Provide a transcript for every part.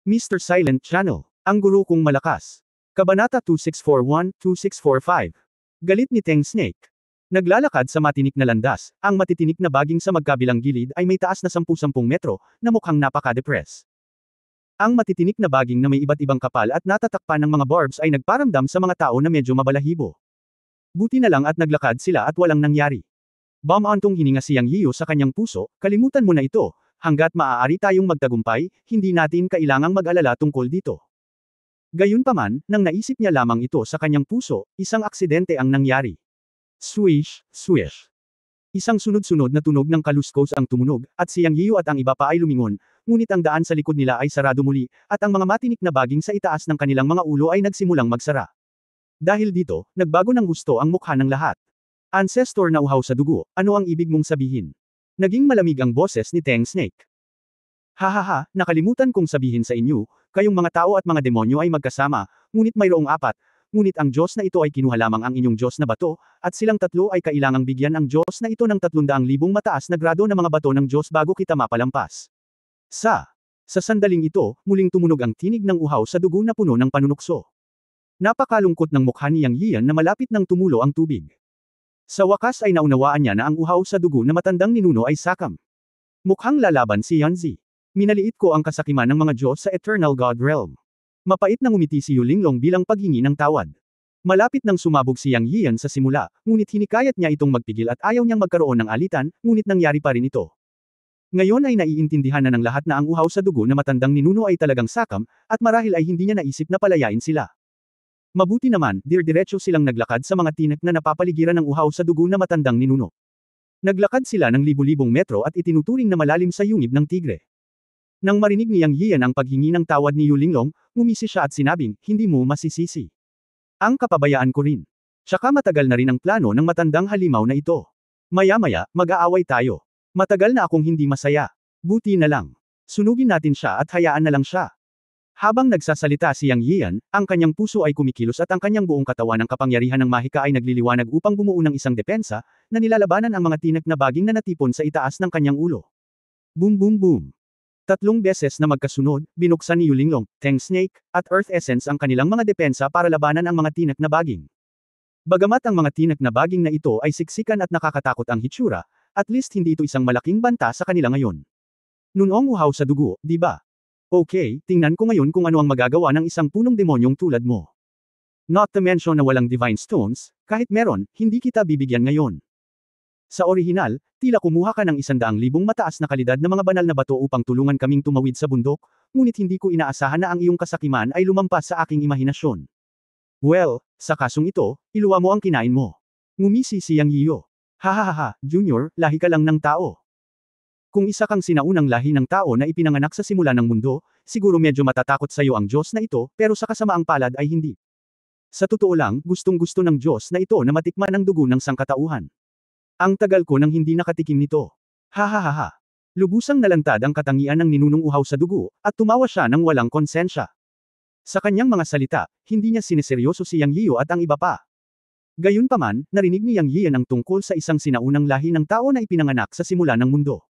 Mr. Silent Channel. Ang guro kong malakas. Kabanata 2641-2645. Galit ni Teng Snake. Naglalakad sa matinik na landas, ang matitinik na baging sa magkabilang gilid ay may taas na 10-10 metro, na mukhang napaka-depress. Ang matitinik na baging na may iba't ibang kapal at natatakpan ng mga barbs ay nagparamdam sa mga tao na medyo mabalahibo. Buti na lang at naglakad sila at walang nangyari. Bumantong hininga si Yang Yiyo sa kanyang puso, kalimutan mo na ito, hanggat maaari tayong magtagumpay, hindi natin kailangang mag-alala tungkol dito. Gayunpaman, nang naisip niya lamang ito sa kanyang puso, isang aksidente ang nangyari. Swish, swish. Isang sunod-sunod na tunog ng kaluskos ang tumunog, at si Yang Yiyo at ang iba pa ay lumingon, ngunit ang daan sa likod nila ay sarado muli, at ang mga matinik na baging sa itaas ng kanilang mga ulo ay nagsimulang magsara. Dahil dito, nagbago ng gusto ang mukha ng lahat. Ancestor na uhaw sa dugo, ano ang ibig mong sabihin? Naging malamig ang boses ni Teng Snake. Hahaha, nakalimutan kong sabihin sa inyo, kayong mga tao at mga demonyo ay magkasama, ngunit mayroong apat, ngunit ang Diyos na ito ay kinuha lamang ang inyong Diyos na bato, at silang tatlo ay kailangang bigyan ang Diyos na ito ng 300,000 mataas na grado na mga bato ng Diyos bago kita mapalampas. Sa sandaling ito, muling tumunog ang tinig ng uhaw sa dugo na puno ng panunukso. Napakalungkot ng mukha ni Yang Yiyan na malapit nang tumulo ang tubig. Sa wakas ay naunawaan niya na ang uhaw sa dugo na matandang ninuno ay sakam. Mukhang lalaban si Yanzi. Minaliit ko ang kasakiman ng mga Diyos sa Eternal God Realm. Mapait na ngumiti si Yu Linglong bilang paghingi ng tawad. Malapit nang sumabog si Yang Yiyan sa simula, ngunit hinikayat niya itong magpigil at ayaw niyang magkaroon ng alitan, ngunit nangyari pa rin ito. Ngayon ay naiintindihan na ng lahat na ang uhaw sa dugo na matandang ninuno ay talagang sakam, at marahil ay hindi niya naisip na palayain sila. Mabuti naman, dir-diretso silang naglakad sa mga tinek na napapaligiran ng uhaw sa dugo na matandang ninuno. Naglakad sila ng libu-libong metro at itinuturing na malalim sa yungib ng tigre. Nang marinig ni Yang Yiyan ang paghingi ng tawad ni Yu Linglong, ngumisi siya at sinabing, hindi mo masisisi. Ang kapabayaan ko rin. Tsaka matagal na rin ang plano ng matandang halimaw na ito. Maya-maya, mag-aaway tayo. Matagal na akong hindi masaya. Buti na lang. Sunugin natin siya at hayaan na lang siya. Habang nagsasalita si Yang Yiyan, ang kanyang puso ay kumikilos at ang kanyang buong katawan ng kapangyarihan ng mahika ay nagliliwanag upang bumuo ng isang depensa, na nilalabanan ang mga tinek na baging na natipon sa itaas ng kanyang ulo. Boom boom boom. 3 beses na magkasunod, binuksan ni Yu Linglong, Teng Snake, at Earth Essence ang kanilang mga depensa para labanan ang mga tinek na baging. Bagamat ang mga tinek na baging na ito ay siksikan at nakakatakot ang hitsura, at least hindi ito isang malaking banta sa kanila ngayon. Nunong uhaw sa dugo, di ba? Okay, tingnan ko ngayon kung ano ang magagawa ng isang punong demonyong tulad mo. Not to mention na walang divine stones, kahit meron, hindi kita bibigyan ngayon. Sa orihinal, tila kumuha ka ng 100,000 mataas na kalidad na mga banal na bato upang tulungan kaming tumawid sa bundok, ngunit hindi ko inaasahan na ang iyong kasakiman ay lumampas sa aking imahinasyon. Well, sa kasong ito, iluwa mo ang kinain mo. Ngumisi si Yang Yiyo. Hahaha, Junior, lahi ka lang ng tao. Kung isa kang sinaunang lahi ng tao na ipinanganak sa simula ng mundo, siguro medyo matatakot sa iyo ang Diyos na ito, pero sa kasamaang palad ay hindi. Sa totoo lang, gustong-gusto ng Diyos na ito na matikman ang dugo ng sangkatauhan. Ang tagal ko nang hindi nakatikim nito. Hahaha. Lubusang nalantad ang katangian ng ninunong uhaw sa dugo, at tumawa siya ng walang konsensya. Sa kanyang mga salita, hindi niya sineseryoso si Yang Yiyo at ang iba pa. Gayunpaman, narinig ni Yang Yiyan ang tungkol sa isang sinaunang lahi ng tao na ipinanganak sa simula ng mundo.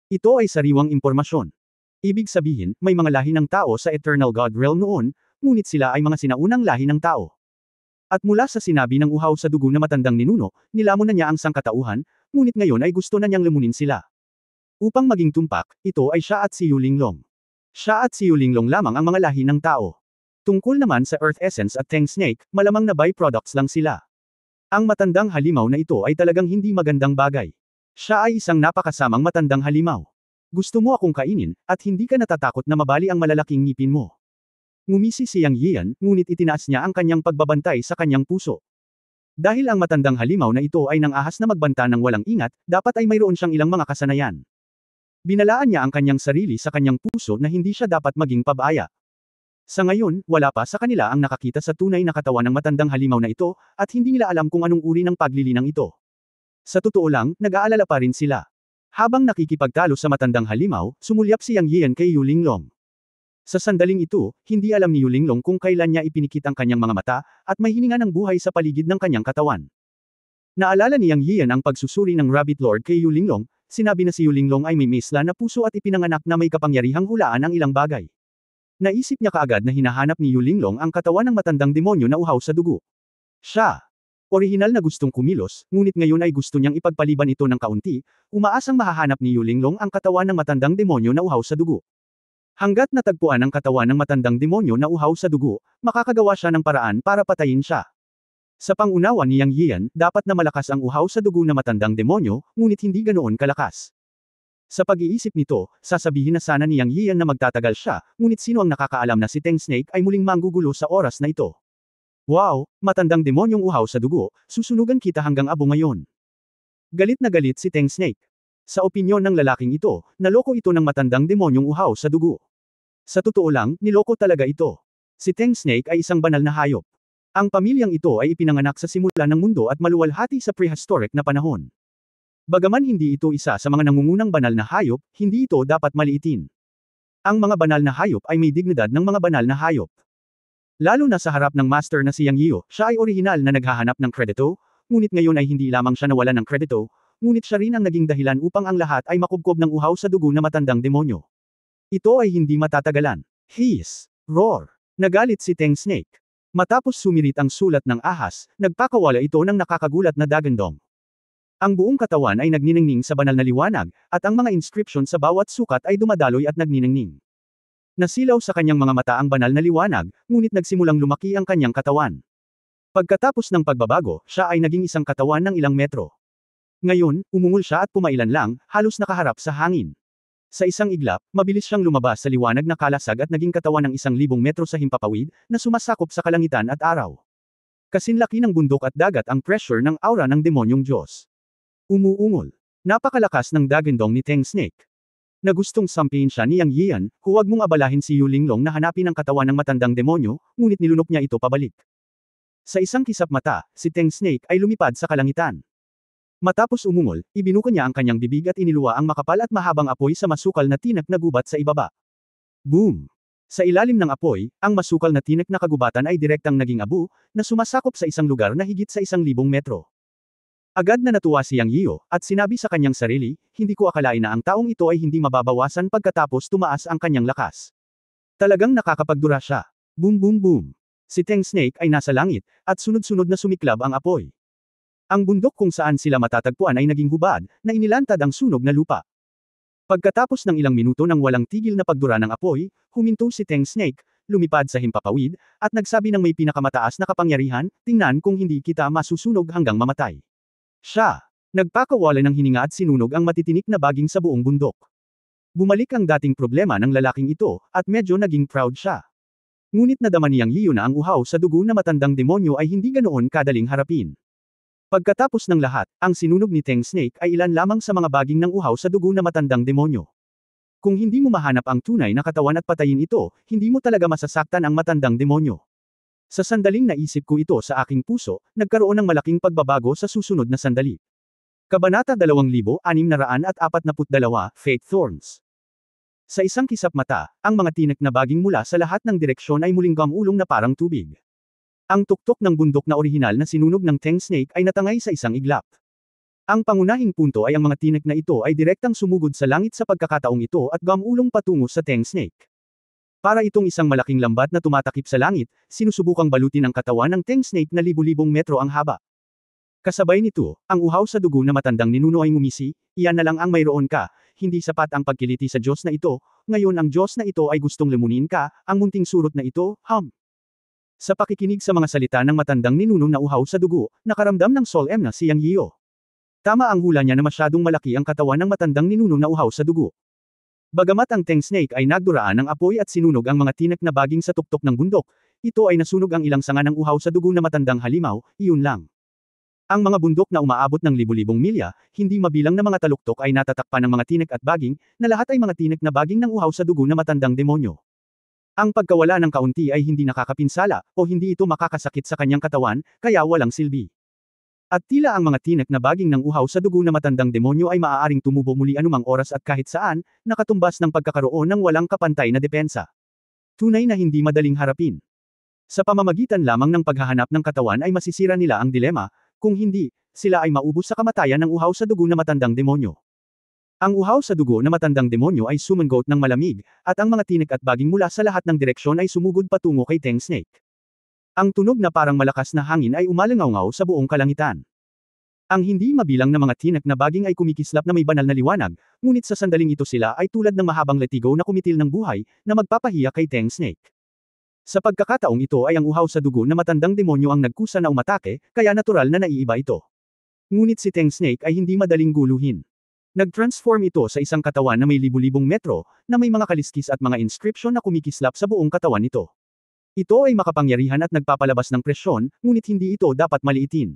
Ito ay sariwang impormasyon. Ibig sabihin, may mga lahi ng tao sa Eternal God Realm noon, ngunit sila ay mga sinaunang lahi ng tao. At mula sa sinabi ng uhaw sa dugo na matandang ninuno, nilamon na niya ang sangkatauhan, ngunit ngayon ay gusto na niyang lamunin sila. Upang maging tumpak, ito ay siya at si Yu Linglong. Siya at si Yu Linglong lamang ang mga lahi ng tao. Tungkol naman sa Earth Essence at Teng Snake, malamang na byproducts lang sila. Ang matandang halimaw na ito ay talagang hindi magandang bagay. Siya ay isang napakasamang matandang halimaw. Gusto mo akong kainin, at hindi ka natatakot na mabali ang malalaking ngipin mo. Ngumisi si Yang Yiyan, ngunit itinaas niya ang kanyang pagbabantay sa kanyang puso. Dahil ang matandang halimaw na ito ay nang-ahas na magbanta ng walang ingat, dapat ay mayroon siyang ilang mga kasanayan. Binalaan niya ang kanyang sarili sa kanyang puso na hindi siya dapat maging pabaya. Sa ngayon, wala pa sa kanila ang nakakita sa tunay na katawan ng matandang halimaw na ito, at hindi nila alam kung anong uri ng paglilinang ito. Sa totoo lang, nag-aalala pa rin sila. Habang nakikipagtalo sa matandang halimaw, sumulyap si Yang Yiyan kay Yu Linglong. Sa sandaling ito, hindi alam ni Yu Linglong kung kailan niya ipinikit ang kanyang mga mata, at may hininga ng buhay sa paligid ng kanyang katawan. Naalala ni Yang Yiyan ang pagsusuri ng Rabbit Lord kay Yu Linglong, sinabi na si Yu Linglong ay may mesla na puso at ipinanganak na may kapangyarihang hulaan ang ilang bagay. Naisip niya kaagad na hinahanap ni Yu Linglong ang katawan ng matandang demonyo na uhaw sa dugo. Siya. Orihinal na gustong kumilos, ngunit ngayon ay gusto niyang ipagpaliban ito ng kaunti, umaasang mahahanap ni Yu Linglong ang katawan ng matandang demonyo na uhaw sa dugo. Hanggat natagpuan ang katawan ng matandang demonyo na uhaw sa dugo, makakagawa siya ng paraan para patayin siya. Sa pangunawa ni Yang Yian, dapat na malakas ang uhaw sa dugo na matandang demonyo, ngunit hindi ganoon kalakas. Sa pag-iisip nito, sasabihin na sana ni Yang Yian na magtatagal siya, ngunit sino ang nakakaalam na si Teng Snake ay muling manggugulo sa oras na ito. Wow, matandang demonyong uhaw sa dugo, susunugan kita hanggang abo ngayon. Galit na galit si Teng Snake. Sa opinyon ng lalaking ito, naloko ito ng matandang demonyong uhaw sa dugo. Sa totoo lang, niloko talaga ito. Si Teng Snake ay isang banal na hayop. Ang pamilyang ito ay ipinanganak sa simula ng mundo at maluwalhati sa prehistoric na panahon. Bagaman hindi ito isa sa mga nangungunang banal na hayop, hindi ito dapat maliitin. Ang mga banal na hayop ay may dignidad ng mga banal na hayop. Lalo na sa harap ng master na si Yang Yiu, siya ay orihinal na naghahanap ng kredito, ngunit ngayon ay hindi lamang siya nawalan ng kredito, ngunit siya rin ang naging dahilan upang ang lahat ay makubkob ng uhaw sa dugo na matandang demonyo. Ito ay hindi matatagalan. Hiss! Roar! Nagalit si Teng Snake. Matapos sumirit ang sulat ng ahas, nagpakawala ito ng nakakagulat na dagandong. Ang buong katawan ay nagniningning sa banal na liwanag, at ang mga inscription sa bawat sukat ay dumadaloy at nagniningning. Nasilaw sa kanyang mga mata ang banal na liwanag, ngunit nagsimulang lumaki ang kanyang katawan. Pagkatapos ng pagbabago, siya ay naging isang katawan ng ilang metro. Ngayon, umungol siya at pumailan lang, halos nakaharap sa hangin. Sa isang iglap, mabilis siyang lumabas sa liwanag na kalasag at naging katawan ng 1,000 metro sa himpapawid, na sumasakop sa kalangitan at araw. Kasinlaki ng bundok at dagat ang pressure ng aura ng demonyong Diyos. Umuungol. Napakalakas ng dagandong ni Teng Snake. Na gustong sampihin siya ni Yang Yian, huwag mong abalahin si Yu Linglong na hanapin ang katawan ng matandang demonyo, ngunit nilunok niya ito pabalik. Sa isang kisap mata, si Teng Snake ay lumipad sa kalangitan. Matapos umungol, ibinuka niya ang kanyang bibig at iniluwa ang makapal at mahabang apoy sa masukal na tinak na gubat sa ibaba. Boom! Sa ilalim ng apoy, ang masukal na tinak na kagubatan ay direktang naging abo, na sumasakop sa isang lugar na higit sa 1,000 metro. Agad na natuwa si Yang Yiu, at sinabi sa kanyang sarili, hindi ko akalain na ang taong ito ay hindi mababawasan pagkatapos tumaas ang kanyang lakas. Talagang nakakapagdura siya. Boom boom boom. Si Teng Snake ay nasa langit, at sunod-sunod na sumiklab ang apoy. Ang bundok kung saan sila matatagpuan ay naging hubad, na inilantad ang sunog na lupa. Pagkatapos ng ilang minuto ng walang tigil na pagdura ng apoy, huminto si Teng Snake, lumipad sa himpapawid, at nagsabi ng may pinakamataas na kapangyarihan, tingnan kung hindi kita masusunog hanggang mamatay. Siya. Nagpakawala ng hininga at sinunog ang matitinik na baging sa buong bundok. Bumalik ang dating problema ng lalaking ito, at medyo naging proud siya. Ngunit nadama ni Yang Yiu na ang uhaw sa dugo na matandang demonyo ay hindi ganoon kadaling harapin. Pagkatapos ng lahat, ang sinunog ni Teng Snake ay ilan lamang sa mga baging ng uhaw sa dugo na matandang demonyo. Kung hindi mo mahanap ang tunay na katawan at patayin ito, hindi mo talaga masasaktan ang matandang demonyo. Sa sandaling naisip ko ito sa aking puso, nagkaroon ng malaking pagbabago sa susunod na sandali. Kabanata 2642, Fate Thorns. Sa isang kisap mata, ang mga tinik na baging mula sa lahat ng direksyon ay muling gamulong na parang tubig. Ang tuktok ng bundok na orihinal na sinunog ng Teng Snake ay natangay sa isang iglap. Ang pangunahing punto ay ang mga tinik na ito ay direktang sumugod sa langit sa pagkakataong ito at gamulong patungo sa Teng Snake. Para itong isang malaking lambat na tumatakip sa langit, sinusubukang balutin ang katawan ng Teng Snake na libu-libong metro ang haba. Kasabay nito, ang uhaw sa dugo na matandang ninuno ay ngumisi, iyan na lang ang mayroon ka, hindi sapat ang pagkiliti sa Diyos na ito, ngayon ang Diyos na ito ay gustong lumunin ka, ang munting surot na ito, Sa pakikinig sa mga salita ng matandang ninuno na uhaw sa dugo, nakaramdam ng solemn na si Yang Yiu. Tama ang hula niya na masyadong malaki ang katawan ng matandang ninuno na uhaw sa dugo. Bagamat ang Teng Snake ay nagduraan ng apoy at sinunog ang mga tinak na baging sa tuktok ng bundok, ito ay nasunog ang ilang sanga ng uhaw sa dugo na matandang halimaw, iyon lang. Ang mga bundok na umaabot ng libu-libong milya, hindi mabilang na mga taluktok ay natatakpan ng mga tinik at baging, na lahat ay mga tinik na baging ng uhaw sa dugo na matandang demonyo. Ang pagkawala ng kaunti ay hindi nakakapinsala, o hindi ito makakasakit sa kanyang katawan, kaya walang silbi. At tila ang mga tinik na baging ng uhaw sa dugo na matandang demonyo ay maaaring tumubo muli anumang oras at kahit saan, nakatumbas ng pagkakaroon ng walang kapantay na depensa. Tunay na hindi madaling harapin. Sa pamamagitan lamang ng paghahanap ng katawan ay masisira nila ang dilema, kung hindi, sila ay maubos sa kamatayan ng uhaw sa dugo na matandang demonyo. Ang uhaw sa dugo na matandang demonyo ay sumangot ng malamig, at ang mga tinik at baging mula sa lahat ng direksyon ay sumugod patungo kay Teng Snake. Ang tunog na parang malakas na hangin ay umalangaw-ngaw sa buong kalangitan. Ang hindi mabilang na mga tinik na baging ay kumikislap na may banal na liwanag, ngunit sa sandaling ito sila ay tulad ng mahabang letigo na kumitil ng buhay, na magpapahiya kay Teng Snake. Sa pagkakataong ito ay ang uhaw sa dugo na matandang demonyo ang nagkusa na umatake, kaya natural na naiiba ito. Ngunit si Teng Snake ay hindi madaling guluhin. Nag-transform ito sa isang katawan na may libu-libong metro, na may mga kaliskis at mga inscription na kumikislap sa buong katawan nito. Ito ay makapangyarihan at nagpapalabas ng presyon, ngunit hindi ito dapat maliitin.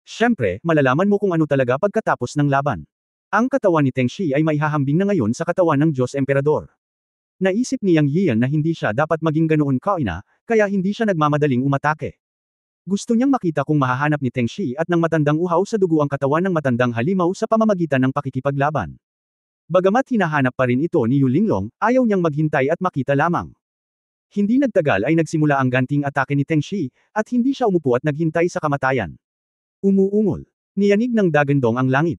Siyempre, malalaman mo kung ano talaga pagkatapos ng laban. Ang katawan ni Teng Shi ay maihahambing na ngayon sa katawan ng Diyos Emperador. Naisip ni Yang Yiyan na hindi siya dapat maging ganoon kaina, kaya hindi siya nagmamadaling umatake. Gusto niyang makita kung mahahanap ni Teng Shi at ng matandang uhaw sa dugo ang katawan ng matandang halimaw sa pamamagitan ng pakikipaglaban. Bagamat hinahanap pa rin ito ni Yu Linglong, ayaw niyang maghintay at makita lamang. Hindi nagtagal ay nagsimula ang ganting atake ni Teng Shi, at hindi siya umupo at naghintay sa kamatayan. Umuungol. Niyanig ng dagandong ang langit.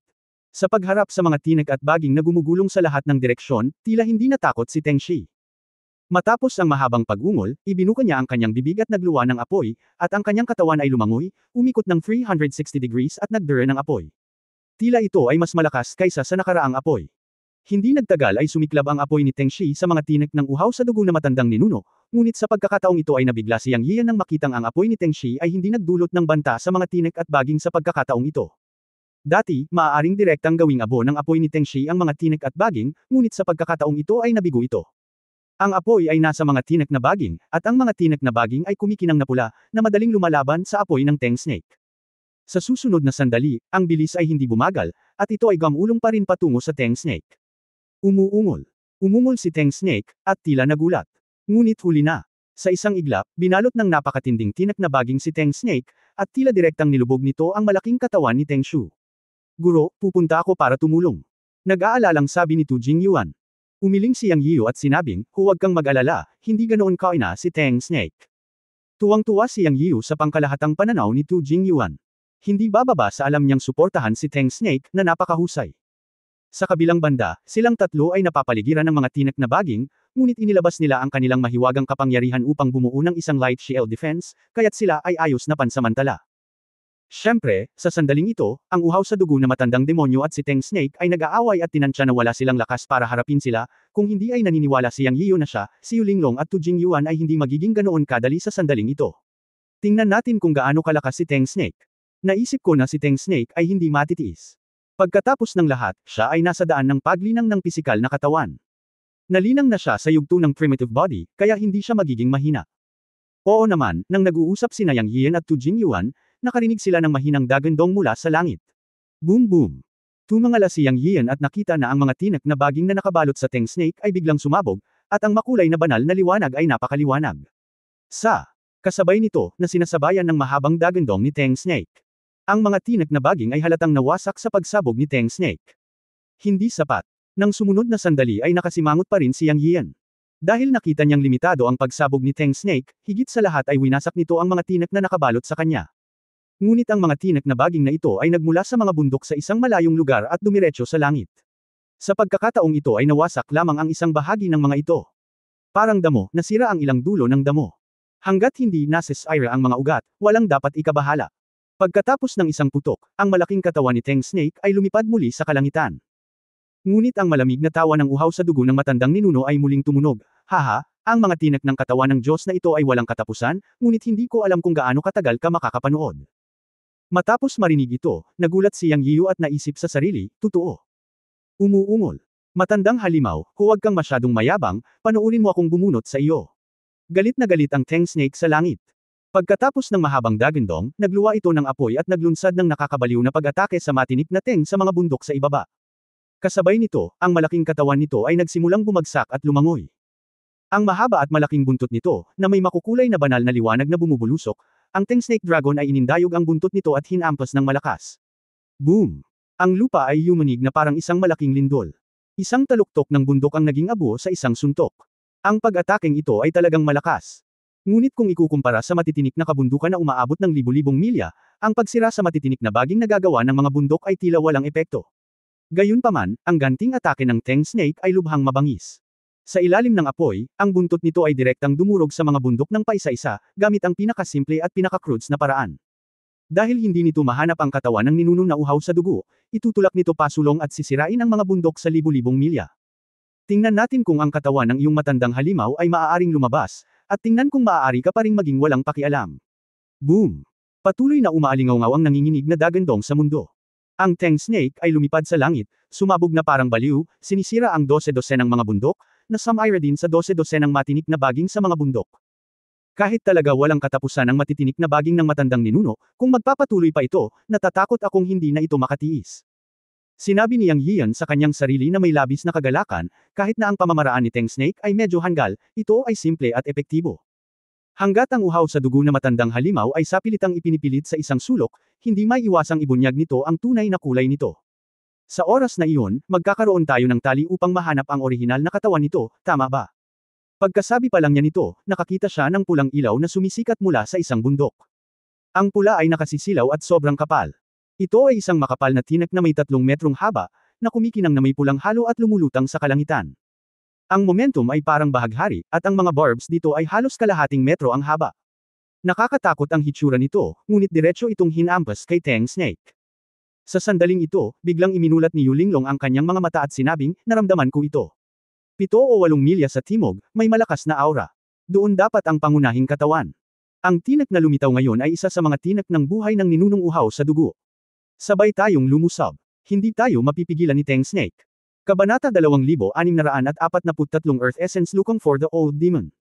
Sa pagharap sa mga tinik at baging na gumugulong sa lahat ng direksyon, tila hindi natakot si Teng Shi. Matapos ang mahabang pag-ungol, ibinuka niya ang kanyang bibig at nagluwa ng apoy, at ang kanyang katawan ay lumangoy, umikot ng 360 degrees at nagdure ng apoy. Tila ito ay mas malakas kaysa sa nakaraang apoy. Hindi nagtagal ay sumiklab ang apoy ni Teng Shi sa mga tinik ng uhaw sa dugo na matandang ninuno, ngunit sa pagkakataong ito ay nabigla si Yang Yiyan nang makitang ang apoy ni Teng Shi ay hindi nagdulot ng banta sa mga tinik at baging sa pagkakataong ito. Dati, maaaring direktang gawing abo ng apoy ni Teng Shi ang mga tinik at baging, ngunit sa pagkakataong ito ay nabigo ito. Ang apoy ay nasa mga tinik na baging, at ang mga tinik na baging ay kumikinang na pula, na madaling lumalaban sa apoy ng Teng Snake. Sa susunod na sandali, ang bilis ay hindi bumagal, at ito ay gamulong pa rin patungo sa Teng Snake. Umuungol. Umungol si Teng Snake, at tila nagulat. Ngunit huli na. Sa isang iglap, binalot ng napakatinding tinik na baging si Teng Snake, at tila direktang nilubog nito ang malaking katawan ni Teng Shu. Guro, pupunta ako para tumulong. Nag-aalalang sabi ni Tu Jingyuan. Umiling si Yang Yiu at sinabing, huwag kang mag-alala, hindi ganoon kaina si Teng Snake. Tuwang-tuwa si Yang Yiu sa pangkalahatang pananaw ni Tu Jingyuan. Hindi bababa sa alam niyang suportahan si Teng Snake na napakahusay. Sa kabilang banda, silang tatlo ay napapaligiran ng mga tinik na baging, ngunit inilabas nila ang kanilang mahiwagang kapangyarihan upang bumuo ng isang light shield defense, kaya't sila ay ayos na pansamantala. Siyempre, sa sandaling ito, ang uhaw sa dugo na matandang demonyo at si Teng Snake ay nag-aaway at tinansya na wala silang lakas para harapin sila, kung hindi ay naniniwala si Yang Yiu na siya, si Yu Linglong at Tu Jingyuan ay hindi magiging ganoon kadali sa sandaling ito. Tingnan natin kung gaano kalakas si Teng Snake. Naisip ko na si Teng Snake ay hindi matitiis. Pagkatapos ng lahat, siya ay nasa daan ng paglinang ng pisikal na katawan. Nalinang na siya sa yugto ng primitive body, kaya hindi siya magiging mahina. Oo naman, nang nag-uusap sina Yang Yian at Tu Jingyuan, nakarinig sila ng mahinang dagandong mula sa langit. Boom boom. Tumangala si Yang Yian at nakita na ang mga tinik na baging na nakabalot sa Teng Snake ay biglang sumabog, at ang makulay na banal na liwanag ay napakaliwanag. Kasabay nito, na sinasabayan ng mahabang dagandong ni Teng Snake. Ang mga tinik na baging ay halatang nawasak sa pagsabog ni Teng Snake. Hindi sapat. Nang sumunod na sandali ay nakasimangot pa rin si Yang Yian. Dahil nakita niyang limitado ang pagsabog ni Teng Snake, higit sa lahat ay winasak nito ang mga tinik na nakabalot sa kanya. Ngunit ang mga tinik na baging na ito ay nagmula sa mga bundok sa isang malayong lugar at dumiretso sa langit. Sa pagkakataong ito ay nawasak lamang ang isang bahagi ng mga ito. Parang damo, nasira ang ilang dulo ng damo. Hanggat hindi nasisira ang mga ugat, walang dapat ikabahala. Pagkatapos ng isang putok, ang malaking katawan ni Teng Snake ay lumipad muli sa kalangitan. Ngunit ang malamig na tawa ng uhaw sa dugo ng matandang ninuno ay muling tumunog. Haha, ang mga tinik ng katawan ng Diyos na ito ay walang katapusan, ngunit hindi ko alam kung gaano katagal ka makakapanood. Matapos marinig ito, nagulat si Yang Yiu at naisip sa sarili, totoo. Umuungol. Matandang halimaw, huwag kang masyadong mayabang, panoorin mo akong bumunot sa iyo. Galit na galit ang Teng Snake sa langit. Pagkatapos ng mahabang dagandong, nagluwa ito ng apoy at naglunsad ng nakakabaliw na pag-atake sa matinik na Teng sa mga bundok sa ibaba. Kasabay nito, ang malaking katawan nito ay nagsimulang bumagsak at lumangoy. Ang mahaba at malaking buntot nito, na may makukulay na banal na liwanag na bumubulusok, ang Teng Snake Dragon ay inindayog ang buntot nito at hinampas ng malakas. Boom! Ang lupa ay yumanig na parang isang malaking lindol. Isang taluktok ng bundok ang naging abo sa isang suntok. Ang pag-atakeng ito ay talagang malakas. Ngunit kung ikukumpara sa matitinik na kabundukan na umaabot ng libu-libong milya, ang pagsira sa matitinik na baging nagagawa ng mga bundok ay tila walang epekto. Gayunpaman, ang ganting atake ng Teng Snake ay lubhang mabangis. Sa ilalim ng apoy, ang buntot nito ay direktang dumurog sa mga bundok ng paisa-isa, gamit ang pinakasimple at pinaka-crudes na paraan. Dahil hindi nito mahanap ang katawan ng ninunong na uhaw sa dugo, itutulak nito pasulong at sisirain ang mga bundok sa libu-libong milya. Tingnan natin kung ang katawan ng iyong matandang halimaw ay maaaring lumabas, at tingnan kung maaari ka pa ring maging walang pakialam. Boom! Patuloy na umaalingaw ang nanginginig na dagandong sa mundo. Ang Teng Snake ay lumipad sa langit, sumabog na parang baliw, sinisira ang 12-dosenang mga bundok, na sumira din sa 12-dosenang matinik na baging sa mga bundok. Kahit talaga walang katapusan ang matitinik na baging ng matandang ninuno, kung magpapatuloy pa ito, natatakot akong hindi na ito makatiis. Sinabi ni Yang Yian sa kanyang sarili na may labis na kagalakan, kahit na ang pamamaraan ni Teng Snake ay medyo hanggal, ito ay simple at epektibo. Hanggat ang uhaw sa dugo na matandang halimaw ay sapilitang ipinipilit sa isang sulok, hindi may iwasang ibunyag nito ang tunay na kulay nito. Sa oras na iyon, magkakaroon tayo ng tali upang mahanap ang orihinal na katawan nito, tama ba? Pagkasabi pa lang niya nito, nakakita siya ng pulang ilaw na sumisikat mula sa isang bundok. Ang pula ay nakasisilaw at sobrang kapal. Ito ay isang makapal na tinak na may 3 metrong haba, na kumikinang na may pulang halo at lumulutang sa kalangitan. Ang momentum ay parang bahaghari, at ang mga barbs dito ay halos kalahating metro ang haba. Nakakatakot ang hitsura nito, ngunit diretso itong hinampas kay Teng Snake. Sa sandaling ito, biglang iminulat ni Yu Linglong ang kanyang mga mata at sinabing, naramdaman ko ito. 7 o 8 milya sa timog, may malakas na aura. Doon dapat ang pangunahing katawan. Ang tinak na lumitaw ngayon ay isa sa mga tinak ng buhay ng ninunong uhaw sa dugo. Sabay tayong lumusab. Hindi tayo mapipigilan ni Teng Snake. Kabanata 2643 Earth Essence Looking for the Old Demon.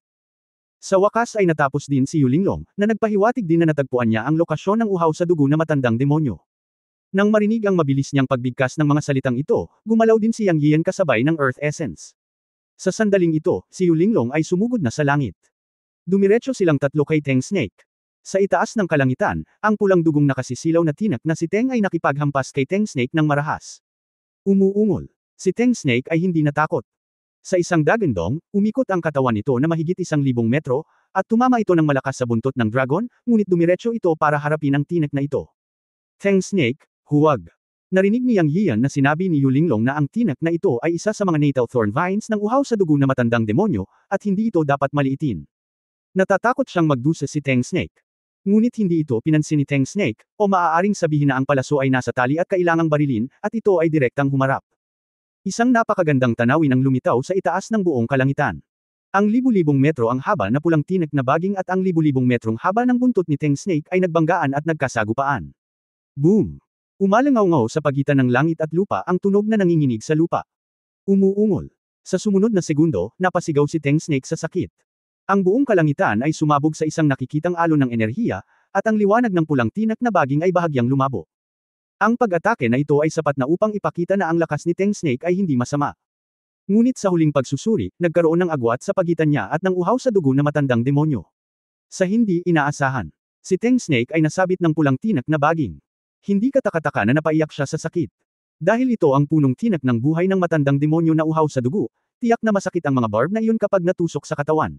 Sa wakas ay natapos din si Yu Linglong, na nagpahiwatig din na natagpuan niya ang lokasyon ng uhaw sa dugo na matandang demonyo. Nang marinig ang mabilis niyang pagbigkas ng mga salitang ito, gumalaw din si Yang Yian kasabay ng Earth Essence. Sa sandaling ito, si Yu Linglong ay sumugod na sa langit. Dumiretso silang tatlo kay Teng Snake. Sa itaas ng kalangitan, ang pulang dugong nakasisilaw na tinak na si Teng ay nakipaghampas kay Teng Snake ng marahas. Umuungol. Si Teng Snake ay hindi natakot. Sa isang dagandong, umikot ang katawan nito na mahigit 1,000 metro, at tumama ito ng malakas sa buntot ng dragon, ngunit dumiretso ito para harapin ang tinak na ito. Teng Snake, huwag. Narinig ni Yang Yian na sinabi ni Yu Linglong na ang tinak na ito ay isa sa mga natal thorn vines ng uhaw sa dugo na matandang demonyo, at hindi ito dapat maliitin. Natatakot siyang magdusa si Teng Snake. Ngunit hindi ito pinansin ni Teng Snake, o maaaring sabihin na ang palaso ay nasa tali at kailangang barilin, at ito ay direktang humarap. Isang napakagandang tanawin ang lumitaw sa itaas ng buong kalangitan. Ang libu-libong metro ang haba na pulang tinak na baging at ang libu-libong metrong haba ng buntot ni Teng Snake ay nagbanggaan at nagkasagupaan. Boom! Umalangaw-ngaw sa pagitan ng langit at lupa ang tunog na nanginginig sa lupa. Umuungol. Sa sumunod na segundo, napasigaw si Teng Snake sa sakit. Ang buong kalangitan ay sumabog sa isang nakikitang alon ng enerhiya, at ang liwanag ng pulang tinak na baging ay bahagyang lumabo. Ang pag-atake na ito ay sapat na upang ipakita na ang lakas ni Teng Snake ay hindi masama. Ngunit sa huling pagsusuri, nagkaroon ng agwat sa pagitan niya at ng uhaw sa dugo na matandang demonyo. Sa hindi inaasahan, si Teng Snake ay nasabit ng pulang tinak na baging. Hindi katakataka na napaiyak siya sa sakit. Dahil ito ang punong tinak ng buhay ng matandang demonyo na uhaw sa dugo, tiyak na masakit ang mga barb na iyon kapag natusok sa katawan.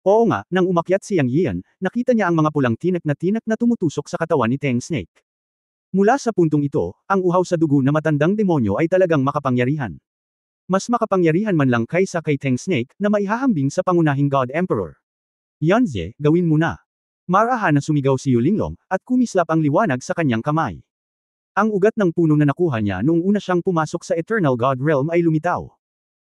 Oo nga, nang umakyat si Yang Yian, nakita niya ang mga pulang tinak na tumutusok sa katawan ni Teng Snake. Mula sa puntong ito, ang uhaw sa dugo na matandang demonyo ay talagang makapangyarihan. Mas makapangyarihan man lang kaysa kay Teng Snake, na maihahambing sa pangunahing God Emperor. Yanze, gawin mo na. Marahan na sumigaw si Yu Linglong, at kumislap ang liwanag sa kanyang kamay. Ang ugat ng puno na nakuha niya noong una siyang pumasok sa Eternal God Realm ay lumitaw.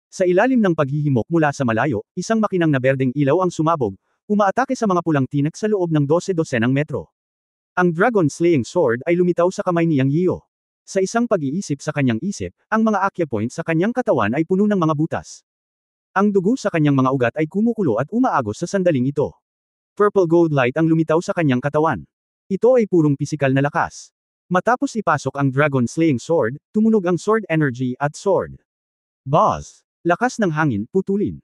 Sa ilalim ng paghihimok mula sa malayo, isang makinang na berdeng ilaw ang sumabog, umaatake sa mga pulang tinak sa loob ng 12-dosenang metro. Ang Dragon Slaying Sword ay lumitaw sa kamay ni Yang Yio. Sa isang pag-iisip sa kanyang isip, ang mga acupoint sa kanyang katawan ay puno ng mga butas. Ang dugo sa kanyang mga ugat ay kumukulo at umaagos sa sandaling ito. Purple gold light ang lumitaw sa kanyang katawan. Ito ay purong pisikal na lakas. Matapos ipasok ang Dragon Slaying Sword, tumunog ang Sword Energy at Sword. Buzz! Lakas ng hangin, putulin.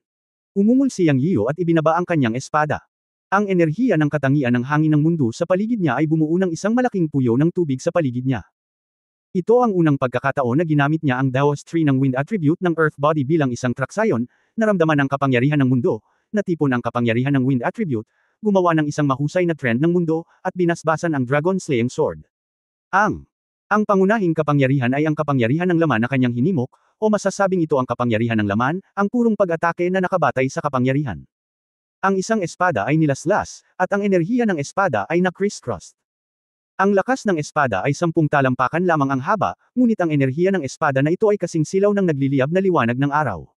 Umungol si Yang Yio at ibinaba ang kanyang espada. Ang enerhiya ng katangian ng hangin ng mundo sa paligid niya ay bumuo ng isang malaking puyo ng tubig sa paligid niya. Ito ang unang pagkakataon na ginamit niya ang Daos Tree ng Wind Attribute ng Earth Body bilang isang traksayon, naramdaman ang kapangyarihan ng mundo, natipon ang kapangyarihan ng Wind Attribute, gumawa ng isang mahusay na trend ng mundo, at binasbasan ang Dragon Slaying Sword. Ang Ang pangunahing kapangyarihan ay ang kapangyarihan ng laman na kanyang hinimok, o masasabing ito ang kapangyarihan ng laman, ang purong pag-atake na nakabatay sa kapangyarihan. Ang isang espada ay nilaslas, at ang enerhiya ng espada ay na-criss-crossed. Ang lakas ng espada ay 10 talampakan lamang ang haba, ngunit ang enerhiya ng espada na ito ay kasing silaw ng nagliliyab na liwanag ng araw.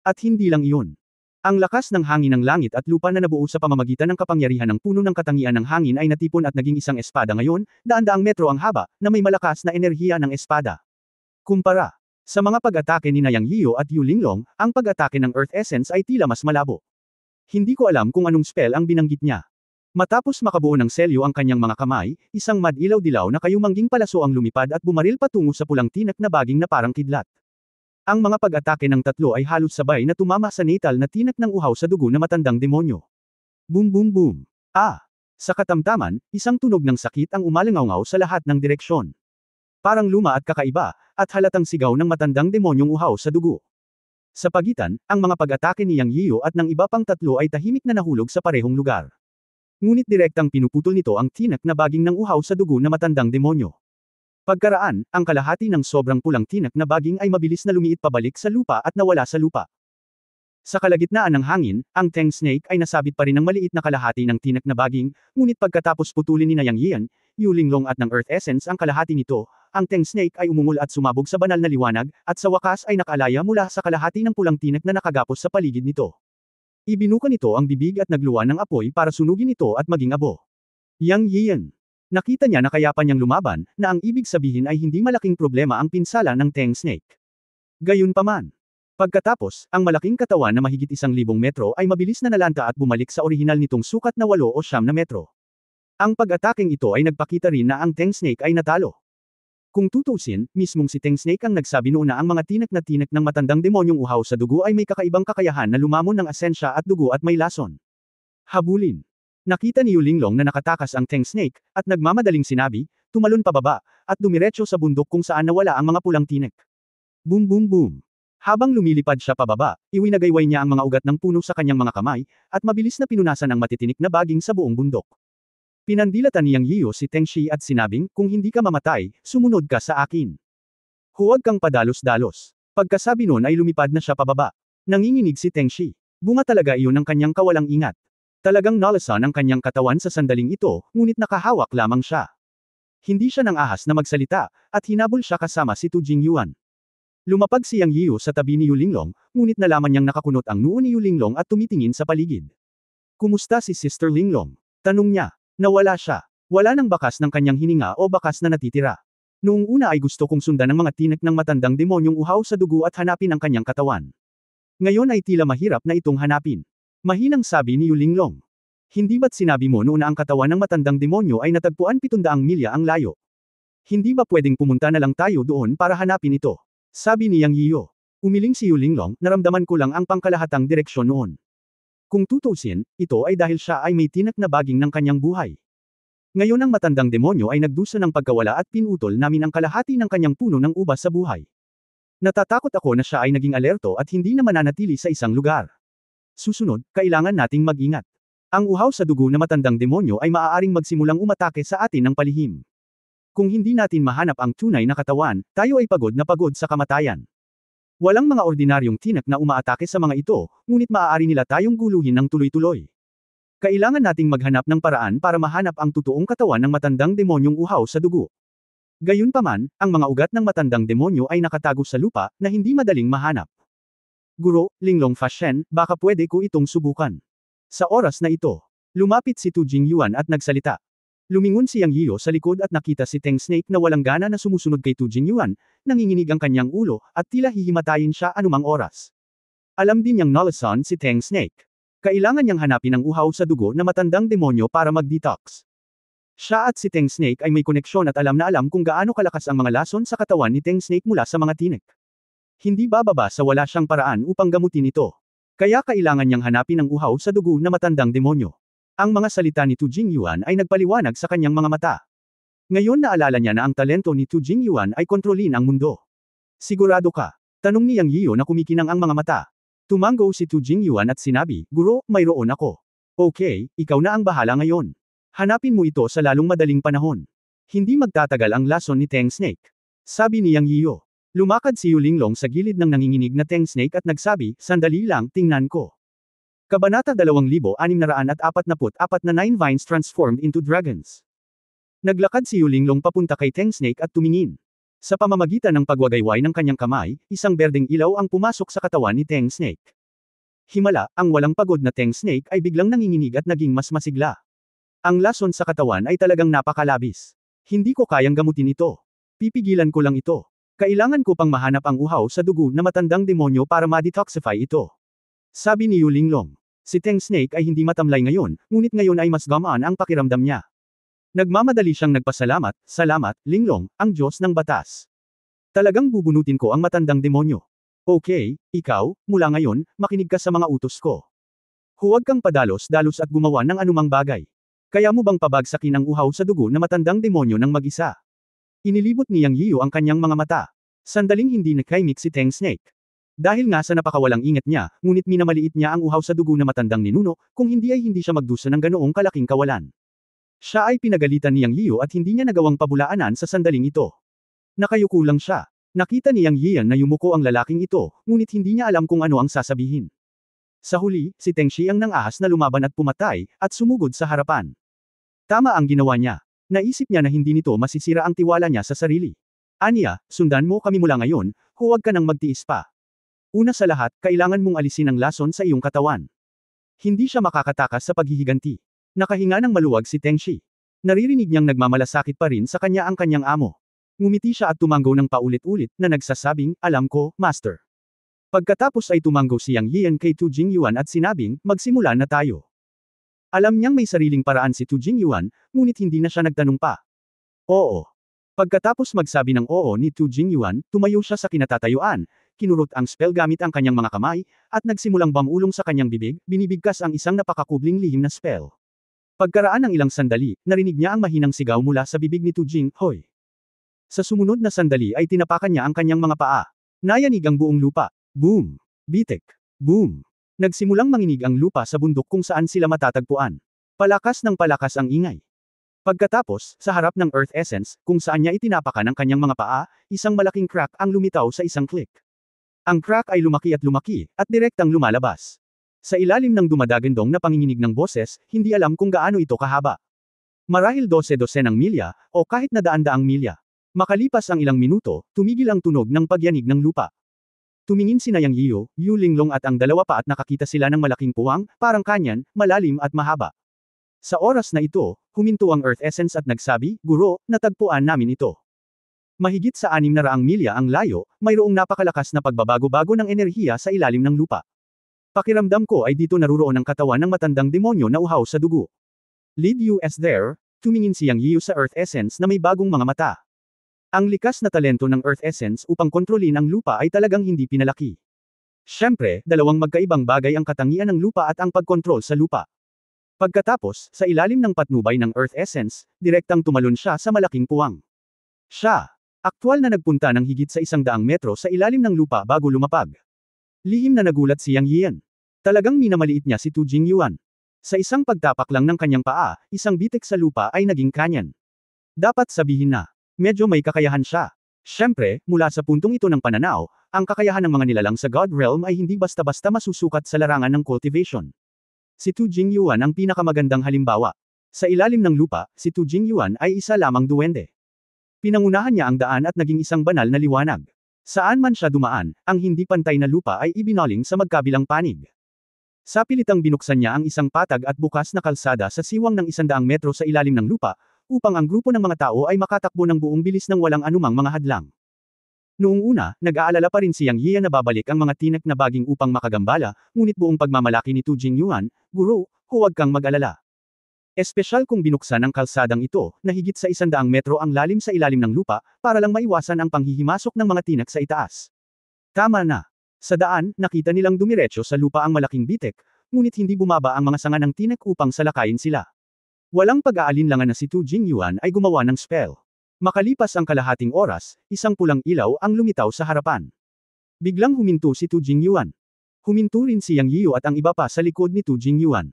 At hindi lang iyon. Ang lakas ng hangin ng langit at lupa na nabuo sa pamamagitan ng kapangyarihan ng puno ng katangian ng hangin ay natipon at naging isang espada ngayon, daan-daang metro ang haba, na may malakas na enerhiya ng espada. Kumpara sa mga pag-atake ni Yang Yiyo at Yu Linglong, ang pag-atake ng Earth Essence ay tila mas malabo. Hindi ko alam kung anong spell ang binanggit niya. Matapos makabuo ng selyo ang kanyang mga kamay, isang madilaw-dilaw na kayumangging palaso ang lumipad at bumaril patungo sa pulang tinak na baging na parang kidlat. Ang mga pag-atake ng tatlo ay halos sabay na tumama sa natal na tinak ng uhaw sa dugo na matandang demonyo. Boom boom boom. Sa katamtaman, isang tunog ng sakit ang umalingaw sa lahat ng direksyon. Parang luma at kakaiba, at halatang sigaw ng matandang demonyong uhaw sa dugo. Sa pagitan, ang mga pag-atake ni Yang Yiyo at ng iba pang tatlo ay tahimik na nahulog sa parehong lugar. Ngunit direktang pinuputol nito ang tinak na baging ng uhaw sa dugo na matandang demonyo. Pagkaraan, ang kalahati ng sobrang pulang tinak na baging ay mabilis na lumiit pabalik sa lupa at nawala sa lupa. Sa kalagitnaan ng hangin, ang Tang Snake ay nasabit pa rin ng maliit na kalahati ng tinak na baging, ngunit pagkatapos putulin ni Yang Yiyan, Yu Linglong at ng Earth Essence ang kalahati nito, ang Tang Snake ay umungol at sumabog sa banal na liwanag, at sa wakas ay nakaalaya mula sa kalahati ng pulang tinak na nakagapos sa paligid nito. Ibinuka nito ang bibig at nagluwa ng apoy para sunugin ito at maging abo. Yang Yiyan. Nakita niya na kaya pa niyang lumaban, na ang ibig sabihin ay hindi malaking problema ang pinsala ng Tang Snake. Gayunpaman. Pagkatapos, ang malaking katawan na mahigit 1,000 metro ay mabilis na nalanta at bumalik sa orihinal nitong sukat na 8 o 9 na metro. Ang pag-atakeng ito ay nagpakita rin na ang Tang Snake ay natalo. Kung tutuusin, mismong si Tang Snake ang nagsabi noon na ang mga tinak na tinak ng matandang demonyong uhaw sa dugo ay may kakaibang kakayahan na lumamon ng asensya at dugo at may lason. Habulin. Nakita ni Yu Linglong na nakatakas ang Tang Snake, at nagmamadaling sinabi, tumalon pababa, at dumiretso sa bundok kung saan nawala ang mga pulang tinik. Boom boom boom. Habang lumilipad siya pababa, iwinagayway niya ang mga ugat ng puno sa kanyang mga kamay, at mabilis na pinunasan ang matitinik na baging sa buong bundok. Pinandilatan ni Yang Yiyo si Teng Shi at sinabing, kung hindi ka mamatay, sumunod ka sa akin. Huwag kang padalos-dalos. Pagkasabi noon ay lumipad na siya pababa. Nanginginig si Teng Shi. Bunga talaga iyon ng kanyang kawalang ingat. Talagang nalasan ang kanyang katawan sa sandaling ito, ngunit nakahawak lamang siya. Hindi siya nang ahas na magsalita, at hinabol siya kasama si Tu Jingyuan. Lumapag si Yang Yiyo sa tabi ni Yu Linglong, ngunit nalaman niyang nakakunot ang noo ni Yu Linglong at tumitingin sa paligid. Kumusta si Sister Linglong? Tanong niya. Nawala siya. Wala nang bakas ng kanyang hininga o bakas na natitira. Noong una ay gusto kong sundan ang mga tinik ng matandang demonyong uhaw sa dugo at hanapin ang kanyang katawan. Ngayon ay tila mahirap na itong hanapin. Mahinang sabi ni Yu Linglong. Hindi ba't sinabi mo noon na ang katawan ng matandang demonyo ay natagpuan 700 milya ang layo? Hindi ba pwedeng pumunta na lang tayo doon para hanapin ito? Sabi ni Yang Yiyo. Umiling si Yu Linglong, naramdaman ko lang ang pangkalahatang direksyon noon. Kung tutuusin, ito ay dahil siya ay may tinak na baging ng kanyang buhay. Ngayon ang matandang demonyo ay nagdusa ng pagkawala at pinutol namin ang kalahati ng kanyang puno ng ubas sa buhay. Natatakot ako na siya ay naging alerto at hindi na mananatili sa isang lugar. Susunod, kailangan nating mag-ingat. Ang uhaw sa dugo na matandang demonyo ay maaaring magsimulang umatake sa atin ng palihim. Kung hindi natin mahanap ang tunay na katawan, tayo ay pagod na pagod sa kamatayan. Walang mga ordinaryong tinak na umaatake sa mga ito, ngunit maaari nila tayong guluhin ng tuloy-tuloy. Kailangan nating maghanap ng paraan para mahanap ang totoong katawan ng matandang demonyong uhaw sa dugo. Gayunpaman, ang mga ugat ng matandang demonyo ay nakatago sa lupa, na hindi madaling mahanap. Guro, Linglong Fashen, baka pwede ko itong subukan. Sa oras na ito, lumapit si Tu Jingyuan at nagsalita. Lumingon si Yang Yiyo sa likod at nakita si Tang Snake na walang gana na sumusunod kay Tu Jingyuan, nanginginig ang kanyang ulo, at tila hihimatayin siya anumang oras. Alam din niyang nalasan si Tang Snake. Kailangan niyang hanapin ang uhaw sa dugo na matandang demonyo para mag-detox. Siya at si Tang Snake ay may koneksyon at alam na alam kung gaano kalakas ang mga lason sa katawan ni Tang Snake mula sa mga tinik. Hindi bababa sa wala siyang paraan upang gamutin ito. Kaya kailangan niyang hanapin ang uhaw sa dugo na matandang demonyo. Ang mga salita ni Tu Jingyuan ay nagpaliwanag sa kanyang mga mata. Ngayon naalala niya na ang talento ni Tu Jingyuan ay kontrolin ang mundo. Sigurado ka? Tanong ni Yang Yiyo na kumikinang ang mga mata. Tumango si Tu Jingyuan at sinabi, Guro, mayroon ako. Okay, ikaw na ang bahala ngayon. Hanapin mo ito sa lalong madaling panahon. Hindi magtatagal ang lason ni Teng Snake. Sabi ni Yang Yiyo. Lumakad si Yu Linglong sa gilid ng nanginginig na Teng Snake at nagsabi, sandali lang, tingnan ko. Kabanata 2644 na 9 vines transformed into dragons. Naglakad si Yu Linglong papunta kay Teng Snake at tumingin. Sa pamamagitan ng pagwagayway ng kanyang kamay, isang berdeng ilaw ang pumasok sa katawan ni Teng Snake. Himala, ang walang pagod na Teng Snake ay biglang nanginginig at naging mas masigla. Ang lason sa katawan ay talagang napakalabis. Hindi ko kayang gamutin ito. Pipigilan ko lang ito. Kailangan ko pang mahanap ang uhaw sa dugo na matandang demonyo para ma-detoxify ito. Sabi ni Yu Linglong. Si Teng Snake ay hindi matamlay ngayon, ngunit ngayon ay mas gamaan ang pakiramdam niya. Nagmamadali siyang nagpasalamat, salamat, Linglong, ang Diyos ng batas. Talagang bubunutin ko ang matandang demonyo. Okay, ikaw, mula ngayon, makinig ka sa mga utos ko. Huwag kang padalos-dalos at gumawa ng anumang bagay. Kaya mo bang pabagsakin ang uhaw sa dugo na matandang demonyo ng mag-isa? Inilibot ni Yang Yiyo ang kanyang mga mata. Sandaling hindi nakaimik si Teng Snake. Dahil nga sa napakawalang ingat niya, ngunit minamaliit niya ang uhaw sa dugo na matandang ninuno, kung hindi ay hindi siya magdusa ng ganoong kalaking kawalan. Siya ay pinagalitan ni Yang Yiyo at hindi niya nagawang pabulaanan sa sandaling ito. Nakayuko lang siya. Nakita ni Yang Yiyan na yumuko ang lalaking ito, ngunit hindi niya alam kung ano ang sasabihin. Sa huli, si Teng Shi ang nang-ahas na lumaban at pumatay, at sumugod sa harapan. Tama ang ginawa niya. Naisip niya na hindi nito masisira ang tiwala niya sa sarili. Anya, sundan mo kami mula ngayon, huwag ka nang magtiis pa. Una sa lahat, kailangan mong alisin ang lason sa iyong katawan. Hindi siya makakatakas sa paghihiganti. Nakahinga ng maluwag si Teng Shi. Naririnig niyang nagmamalasakit pa rin sa kanya ang kanyang amo. Ngumiti siya at tumanggo ng paulit-ulit na nagsasabing, alam ko, Master. Pagkatapos ay tumanggo si Yang Yiyan kay Tu Jingyuan at sinabing, magsimula na tayo. Alam niyang may sariling paraan si Tu Jingyuan, ngunit hindi na siya nagtanong pa. Oo. Pagkatapos magsabi ng oo ni Tu Jingyuan, tumayo siya sa kinatatayuan, kinurot ang spell gamit ang kanyang mga kamay, at nagsimulang bamulong sa kanyang bibig, binibigkas ang isang napakakubling lihim na spell. Pagkaraan ng ilang sandali, narinig niya ang mahinang sigaw mula sa bibig ni Tu Jinghoy. Sa sumunod na sandali ay tinapakan niya ang kanyang mga paa. Nayanig ang buong lupa. Boom! Bitek! Boom! Nagsimulang manginig ang lupa sa bundok kung saan sila matatagpuan. Palakas ng palakas ang ingay. Pagkatapos, sa harap ng Earth Essence, kung saan niya itinapakan ang kanyang mga paa, isang malaking crack ang lumitaw sa isang click. Ang crack ay lumaki, at direktang lumalabas. Sa ilalim ng dumadagandong na panginginig ng boses, hindi alam kung gaano ito kahaba. Marahil 12-12 ng milya, o kahit na daan-daang milya. Makalipas ang ilang minuto, tumigil ang tunog ng pagyanig ng lupa. Tumingin si Yang Yiyo, Yu Linglong at ang dalawa pa at nakakita sila ng malaking puwang, parang kanyan, malalim at mahaba. Sa oras na ito, huminto ang Earth Essence at nagsabi, Guro, natagpuan namin ito. Mahigit sa 600 milya ang layo, mayroong napakalakas na pagbabago-bago ng enerhiya sa ilalim ng lupa. Pakiramdam ko ay dito naruroon ang katawan ng matandang demonyo na uhaw sa dugo. Lead us there, tumingin si Yang Yiyo sa Earth Essence na may bagong mga mata. Ang likas na talento ng Earth Essence upang kontrolin ang lupa ay talagang hindi pinalaki. Siyempre, dalawang magkaibang bagay ang katangian ng lupa at ang pagkontrol sa lupa. Pagkatapos, sa ilalim ng patnubay ng Earth Essence, direktang tumalon siya sa malaking puwang. Siya, aktwal na nagpunta ng higit sa 100 metro sa ilalim ng lupa bago lumapag. Lihim na nagulat si Yang Yiyan. Talagang minamaliit niya si Tu Jingyuan. Sa isang pagtapak lang ng kanyang paa, isang bitik sa lupa ay naging kanyan. Dapat sabihin na, medyo may kakayahan siya. Siyempre, mula sa puntong ito ng pananaw, ang kakayahan ng mga nilalang sa God Realm ay hindi basta-basta masusukat sa larangan ng cultivation. Si Tu Jingyuan ang pinakamagandang halimbawa. Sa ilalim ng lupa, si Tu Jingyuan ay isa lamang duwende. Pinangunahan niya ang daan at naging isang banal na liwanag. Saan man siya dumaan, ang hindi pantay na lupa ay ibinaling sa magkabilang panig. Sa pilitang binuksan niya ang isang patag at bukas na kalsada sa siwang ng 100 metro sa ilalim ng lupa, upang ang grupo ng mga tao ay makatakbo ng buong bilis ng walang anumang mga hadlang. Noong una, nag-aalala pa rin si Yang Yiyan na babalik ang mga tinek na baging upang makagambala, ngunit buong pagmamalaki ni Tu Jingyuan, Guro, huwag kang mag-alala. Espesyal kung binuksan ang kalsadang ito, na higit sa 100 metro ang lalim sa ilalim ng lupa, para lang maiwasan ang panghihimasok ng mga tinek sa itaas. Tama na. Sa daan, nakita nilang dumiretso sa lupa ang malaking bitek, ngunit hindi bumaba ang mga sanga ng tinek upang salakayin sila. Walang pag-aalinlangan na si Tu Jingyuan ay gumawa ng spell. Makalipas ang kalahating oras, isang pulang ilaw ang lumitaw sa harapan. Biglang huminto si Tu Jingyuan. Huminto rin si Yang Yiyo at ang iba pa sa likod ni Tu Jingyuan.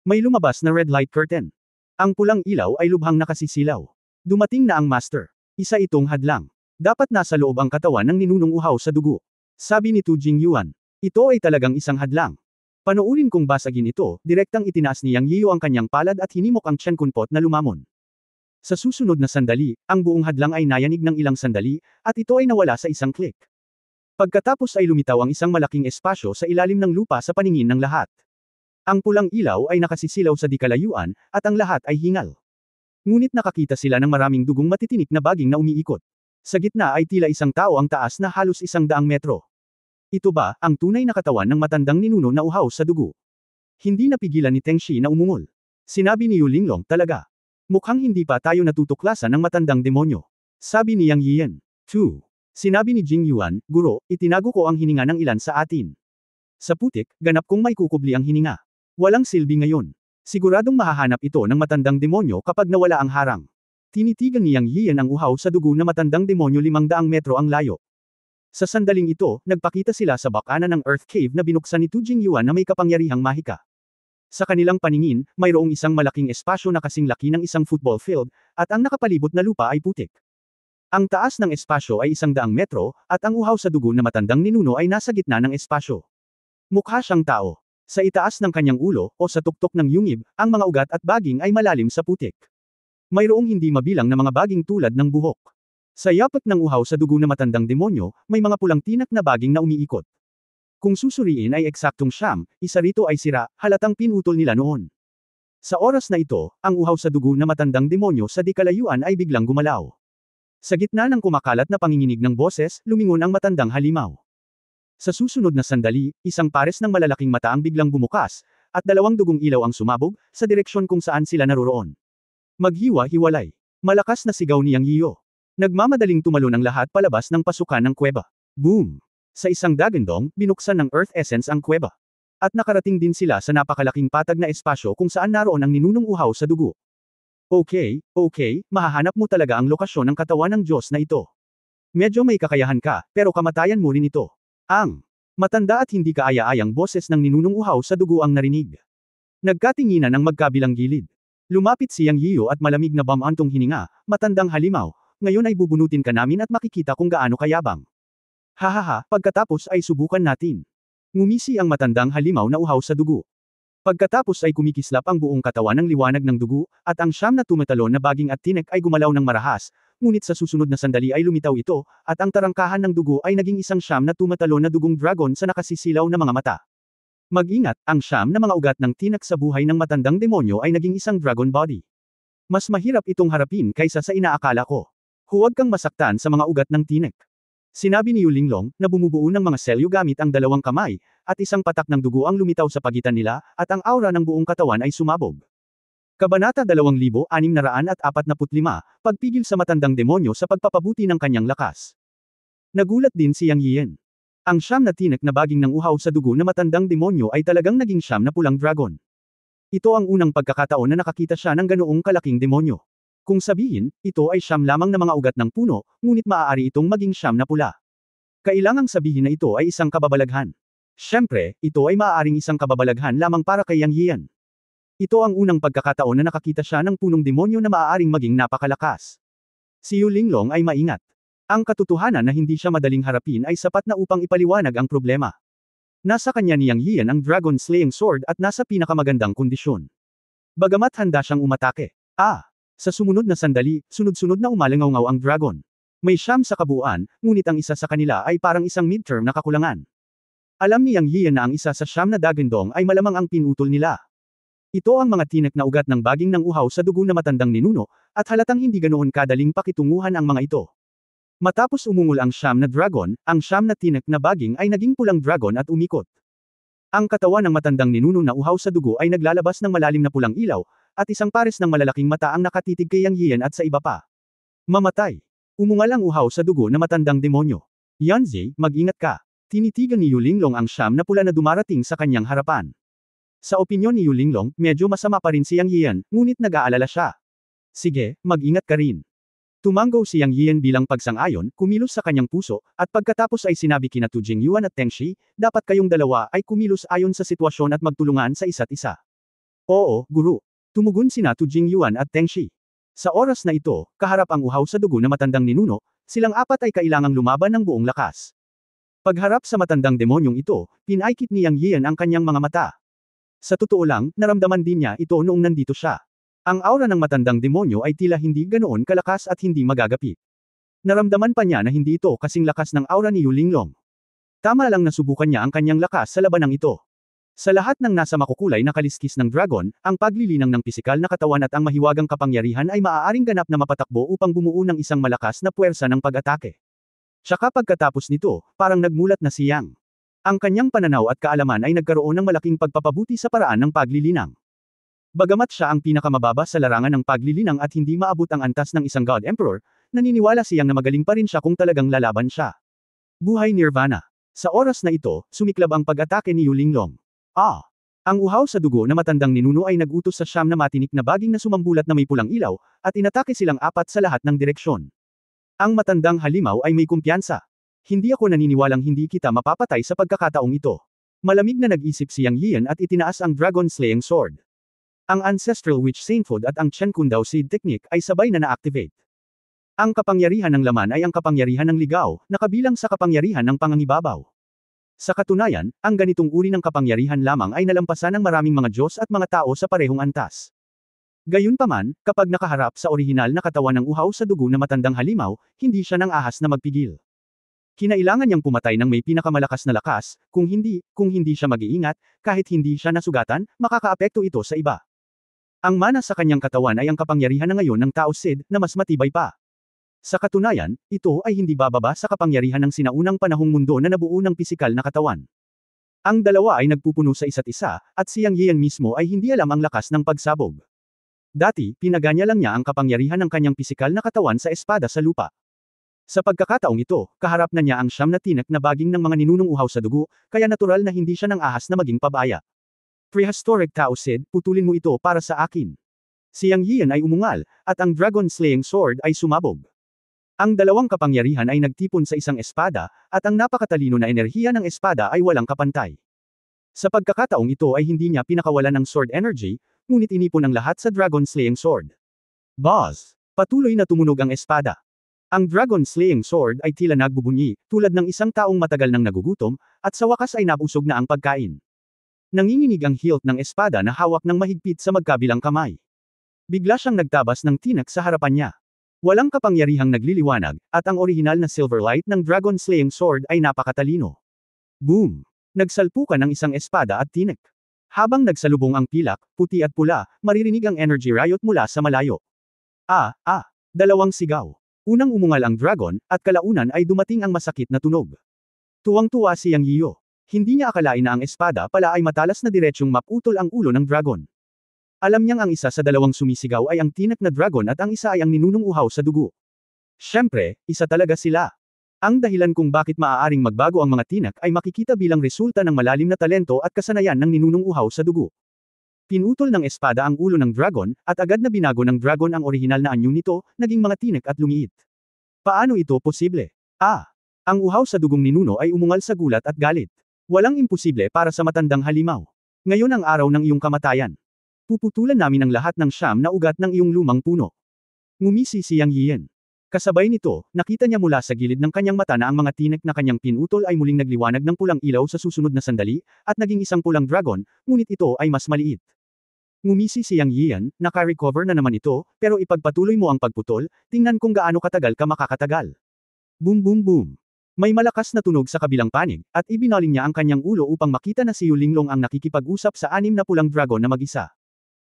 May lumabas na red light curtain. Ang pulang ilaw ay lubhang nakasisilaw. Dumating na ang master. Isa itong hadlang. Dapat nasa loob ang katawan ng ninunong uhaw sa dugo. Sabi ni Tu Jingyuan. Ito ay talagang isang hadlang. Panoorin kong basagin ito, direktang itinaas ni Yang Yiyo ang kanyang palad at hinimok ang tiyan kunpot na lumamon. Sa susunod na sandali, ang buong hadlang ay nayanig ng ilang sandali, at ito ay nawala sa isang click. Pagkatapos ay lumitaw ang isang malaking espasyo sa ilalim ng lupa sa paningin ng lahat. Ang pulang ilaw ay nakasisilaw sa di-kalayuan, at ang lahat ay hingal. Ngunit nakakita sila ng maraming dugong matitinik na baging na umiikot. Sa gitna ay tila isang tao ang taas na halos 100 metro. Ito ba, ang tunay na katawan ng matandang ninuno na uhaw sa dugo? Hindi napigilan ni Teng Shi na umungol. Sinabi ni Yu Linglong, talaga. Mukhang hindi pa tayo natutuklasan ng matandang demonyo. Sabi ni Yang Yiyan. 2. Sinabi ni Jing Yuan, Guro, itinago ko ang hininga ng ilan sa atin. Sa putik, ganap kong may kukubli ang hininga. Walang silbi ngayon. Siguradong mahahanap ito ng matandang demonyo kapag nawala ang harang. Tinitigan ni Yang Yiyan ang uhaw sa dugo na matandang demonyo 500 metro ang layo. Sa sandaling ito, nagpakita sila sa bakanan ng Earth Cave na binuksan ni Tu Jingyuan na may kapangyarihang mahika. Sa kanilang paningin, mayroong isang malaking espasyo na kasing laki ng isang football field, at ang nakapalibot na lupa ay putik. Ang taas ng espasyo ay 100 metro, at ang uhaw sa dugo na matandang ninuno ay nasa gitna ng espasyo. Mukha siyang tao. Sa itaas ng kanyang ulo, o sa tuktok ng yungib, ang mga ugat at baging ay malalim sa putik. Mayroong hindi mabilang na mga baging tulad ng buhok. Sa yapak ng uhaw sa dugo na matandang demonyo, may mga pulang tinak na baging na umiikot. Kung susuriin ay eksaktong siyam, isa rito ay sira, halatang pinutol nila noon. Sa oras na ito, ang uhaw sa dugo na matandang demonyo sa di-kalayuan ay biglang gumalaw. Sa gitna ng kumakalat na panginginig ng boses, lumingon ang matandang halimaw. Sa susunod na sandali, isang pares ng malalaking mata ang biglang bumukas, at 2 dugong ilaw ang sumabog, sa direksyon kung saan sila naroroon. Maghiwa-hiwalay. Malakas na sigaw ni Yang Yiyo. Nagmamadaling tumalon ang lahat palabas ng pasukan ng kuweba. Boom! Sa isang dagandong, binuksan ng Earth Essence ang kuweba. At nakarating din sila sa napakalaking patag na espasyo kung saan naroon ang ninunong uhaw sa dugo. Okay, mahahanap mo talaga ang lokasyon ng katawan ng Diyos na ito. Medyo may kakayahan ka, pero kamatayan mo rin ito. Ang matanda at hindi kaaya-ayang boses ng ninunong uhaw sa dugo ang narinig. Nagkatinginan ang magkabilang gilid. Lumapit si Yang Yiyo at malamig na bamantong hininga, matandang halimaw, ngayon ay bubunutin ka namin at makikita kung gaano kayabang. Hahaha, pagkatapos ay subukan natin. Ngumisi ang matandang halimaw na uhaw sa dugo. Pagkatapos ay kumikislap ang buong katawan ng liwanag ng dugo, at ang siyam na tumatalon na baging at tinek ay gumalaw ng marahas, ngunit sa susunod na sandali ay lumitaw ito, at ang tarangkahan ng dugo ay naging isang siyam na tumatalon na dugong dragon sa nakasisilaw na mga mata. Mag-ingat, ang siyam na mga ugat ng tinek sa buhay ng matandang demonyo ay naging isang dragon body. Mas mahirap itong harapin kaysa sa inaakala ko. Huwag kang masaktan sa mga ugat ng tinek. Sinabi ni Yu Linglong, na bumubuo ng mga selyo gamit ang 2 kamay, at isang patak ng dugo ang lumitaw sa pagitan nila, at ang aura ng buong katawan ay sumabog. Kabanata 2645, Pagpigil sa matandang demonyo sa pagpapabuti ng kanyang lakas. Nagulat din si Yang Yiyan. Ang siyam na tinek na baging ng uhaw sa dugo na matandang demonyo ay talagang naging siyam na pulang dragon. Ito ang unang pagkakataon na nakakita siya ng ganoong kalaking demonyo. Kung sabihin, ito ay siyam lamang na mga ugat ng puno, ngunit maaari itong maging siyam na pula. Kailangang sabihin na ito ay isang kababalaghan. Siyempre, ito ay maaaring isang kababalaghan lamang para kay Yang Yiyan. Ito ang unang pagkakataon na nakakita siya ng punong demonyo na maaaring maging napakalakas. Si Yu Linglong ay maingat. Ang katotohanan na hindi siya madaling harapin ay sapat na upang ipaliwanag ang problema. Nasa kanya ni Yang Yiyan ang Dragon Slaying Sword at nasa pinakamagandang kondisyon. Bagamat handa siyang umatake. Sa sumunod na sandali, sunod-sunod na umalangaw ang dragon. May siyam sa kabuuan, ngunit ang isa sa kanila ay parang isang midterm na kakulangan. Alam ni Yang Yiyan na ang isa sa siyam na dagandong ay malamang ang pinutol nila. Ito ang mga tinek na ugat ng baging ng uhaw sa dugo na matandang ninuno, at halatang hindi ganoon kadaling pakitunguhan ang mga ito. Matapos umungol ang siyam na dragon, ang siyam na tinek na baging ay naging pulang dragon at umikot. Ang katawan ng matandang ninuno na uhaw sa dugo ay naglalabas ng malalim na pulang ilaw, at isang pares ng malalaking mata ang nakatitig kay Yang Yiyan at sa iba pa. Mamatay. Umungal ang uhaw sa dugo na matandang demonyo. Yanzi, mag-ingat ka. Tinitigan ni Yu Linglong ang siyam na pula na dumarating sa kanyang harapan. Sa opinyon ni Yu Linglong, medyo masama pa rin si Yang Yiyan, ngunit nag-aalala siya. Sige, mag-ingat ka rin. Tumanggo si Yang Yiyan bilang pagsang-ayon, kumilos sa kanyang puso, at pagkatapos ay sinabi kina Tu Jingyuan at Teng Shi, dapat kayong dalawa ay kumilos ayon sa sitwasyon at magtulungan sa isa't isa. Oo, guru. Tumugon sina Tu Jingyuan at Teng Shi. Sa oras na ito, kaharap ang uhaw sa dugo na matandang ninuno, silang apat ay kailangang lumaban ng buong lakas. Pagharap sa matandang demonyong ito, pinaikit ni Yang Yian ang kanyang mga mata. Sa totoo lang, naramdaman din niya ito noong nandito siya. Ang aura ng matandang demonyo ay tila hindi ganoon kalakas at hindi magagapi. Naramdaman pa niya na hindi ito kasing lakas ng aura ni Yu Linglong. Tama lang nasubukan niya ang kanyang lakas sa labanang ito. Sa lahat ng nasa makukulay na kaliskis ng dragon, ang paglilinang ng pisikal na katawan at ang mahiwagang kapangyarihan ay maaaring ganap na mapatakbo upang bumuo ng isang malakas na puwersa ng pag-atake. Tsaka pagkatapos nito, parang nagmulat na si Yang. Ang kanyang pananaw at kaalaman ay nagkaroon ng malaking pagpapabuti sa paraan ng paglilinang. Bagamat siya ang pinakamababa sa larangan ng paglilinang at hindi maabot ang antas ng isang God Emperor, naniniwala si Yang na magaling pa rin siya kung talagang lalaban siya. Buhay Nirvana. Sa oras na ito, sumiklab ang pag-atake ni Yu Linglong. Ang uhaw sa dugo na matandang ninuno ay nag-utos sa siyam na matinik na baging na sumambulat na may pulang ilaw, at inatake silang apat sa lahat ng direksyon. Ang matandang halimaw ay may kumpiyansa. Hindi ako naniniwalang hindi kita mapapatay sa pagkakataong ito. Malamig na nag-isip si Yang Yian at itinaas ang Dragon Slaying Sword. Ang Ancestral Witch Sainthood at ang Chen Kun Dao Seed Technique ay sabay na na-activate. Ang kapangyarihan ng laman ay ang kapangyarihan ng ligaw, na kabilang sa kapangyarihan ng pangangibabaw. Sa katunayan, ang ganitong uri ng kapangyarihan lamang ay nalampasan ng maraming mga Diyos at mga tao sa parehong antas. Gayunpaman, kapag nakaharap sa orihinal na katawan ng uhaw sa dugo na matandang halimaw, hindi siya nang ahas na magpigil. Kinailangan niyang pumatay ng may pinakamalakas na lakas, kung hindi siya mag-iingat, kahit hindi siya nasugatan, makakaapekto ito sa iba. Ang mana sa kanyang katawan ay ang kapangyarihan na ngayon ng Tao Sid, na mas matibay pa. Sa katunayan, ito ay hindi bababa sa kapangyarihan ng sinaunang panahong mundo na nabuo ng pisikal na katawan. Ang dalawa ay nagpupuno sa isa't isa, at si Yang Yian mismo ay hindi alam ang lakas ng pagsabog. Dati, pinaganya lang niya ang kapangyarihan ng kanyang pisikal na katawan sa espada sa lupa. Sa pagkakataong ito, kaharap na niya ang siyam na tinak na baging ng mga ninunong uhaw sa dugo, kaya natural na hindi siya nang ahas na maging pabaya. Prehistoric Tao Sid, putulin mo ito para sa akin. Si Yang Yian ay umungal, at ang Dragon Slaying Sword ay sumabog. Ang dalawang kapangyarihan ay nagtipon sa isang espada, at ang napakatalino na enerhiya ng espada ay walang kapantay. Sa pagkakataong ito ay hindi niya pinakawalan ng sword energy, ngunit inipon ang lahat sa Dragon Slaying Sword. Boss! Patuloy na tumunog ang espada. Ang Dragon Slaying Sword ay tila nagbubunyi, tulad ng isang taong matagal nang nagugutom, at sa wakas ay nabusog na ang pagkain. Nanginginig ang hilt ng espada na hawak ng mahigpit sa magkabilang kamay. Bigla siyang nagtabas ng tinak sa harapan niya. Walang kapangyarihang nagliliwanag, at ang orihinal na silver light ng Dragon Slaying Sword ay napakatalino. Boom! Nagsalpukan ang isang espada at tinik. Habang nagsalubong ang pilak, puti at pula, maririnig ang energy riot mula sa malayo. Dalawang sigaw. Unang umungal ang dragon, at kalaunan ay dumating ang masakit na tunog. Tuwang-tuwa si Yang Yiyo. Hindi niya akalain na ang espada pala ay matalas na diretsyong maputol ang ulo ng dragon. Alam niyang ang isa sa dalawang sumisigaw ay ang tinak na dragon at ang isa ay ang ninunong uhaw sa dugo. Siyempre, isa talaga sila. Ang dahilan kung bakit maaaring magbago ang mga tinak ay makikita bilang resulta ng malalim na talento at kasanayan ng ninunong uhaw sa dugo. Pinutol ng espada ang ulo ng dragon, at agad na binago ng dragon ang orihinal na anyo nito, naging mga tinak at lumiit. Paano ito posible? Ang uhaw sa dugong ninuno ay umungal sa gulat at galit. Walang imposible para sa matandang halimaw. Ngayon ang araw ng iyong kamatayan. Puputulan namin ang lahat ng siyam na ugat ng iyong lumang puno. Ngumisi si Yang Yian. Kasabay nito, nakita niya mula sa gilid ng kanyang mata na ang mga tinik na kanyang pinutol ay muling nagliwanag ng pulang ilaw sa susunod na sandali, at naging isang pulang dragon, ngunit ito ay mas maliit. Ngumisi si Yang Yian, naka-recover na naman ito, pero ipagpatuloy mo ang pagputol, tingnan kung gaano katagal ka makakatagal. Boom boom boom. May malakas na tunog sa kabilang panig, at ibinaling niya ang kanyang ulo upang makita na si Yu Linglong ang nakikipag-usap sa anim na pulang dragon na mag-isa.